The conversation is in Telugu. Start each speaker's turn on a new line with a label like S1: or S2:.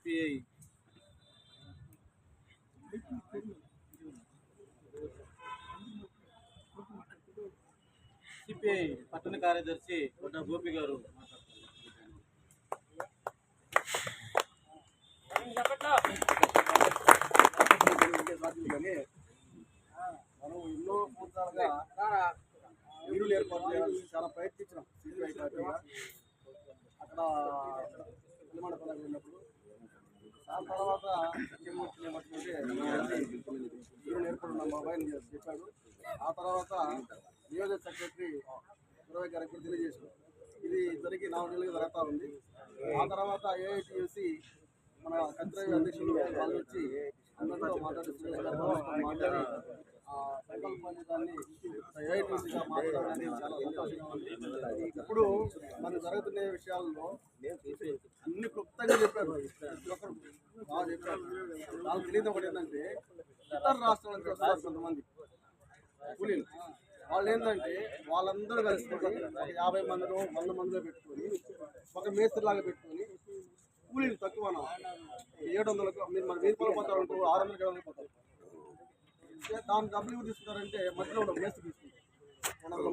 S1: సిపిఐ పట్టణ కార్యదర్శి కొట్ట గోపి గారు మనం ఎన్నో సంవత్సరాలుగా నీళ్ళు ఏర్పాటు చేయాలని చాలా ప్రయత్నించినాం. సిపిఐ పార్టీగా అక్కడ నిలమండపల్లికి వెళ్ళినప్పుడు దాని తర్వాత నీళ్ళు ఏర్పడిన మొబైల్ చెప్పాడు. ఆ తర్వాత నియోజక సెక్రటరీ 20 గారికి కూడా తెలియజేసాడు. ఇది జరిగి 4 నెలలుగా జరుగుతూ ఉంది. ఆ తర్వాత ఏఐటీయూసీ మన కంత్రవ్య అధ్యక్షులు వాళ్ళు వచ్చి అందరితో మాట్లాడి సంకల్పాన్ని ఏఐటీయూసీగా మార్చడం అనేది చాలా సంతోషంగా ఉంది. ఇప్పుడు మనకు జరుగుతున్న విషయాల్లో అన్ని క్లుప్తంగా చెప్పారు. ప్రతి ఒక్కరు బాగా చెప్పారు. వాళ్ళు తెలియదు ఒకటి ఏంటంటే ఇతర రాష్ట్రాల నుంచి వస్తారు కొంతమంది కూలీలు. వాళ్ళు ఏంటంటే వాళ్ళందరూ కలుసుకొని ఒక 50 మందిలో 100 మందిలో పెట్టుకొని ఒక మేస్త్రిలాగా పెట్టుకొని కూలీలు తక్కువ 700కు మీరు మన 1000 రూపాయలు పోతారు అనుకో 600 700 పోతారు. దాని డబ్బులు తీసుకుంటారంటే మధ్యలో మేస్త్రి తీసుకుంటారు.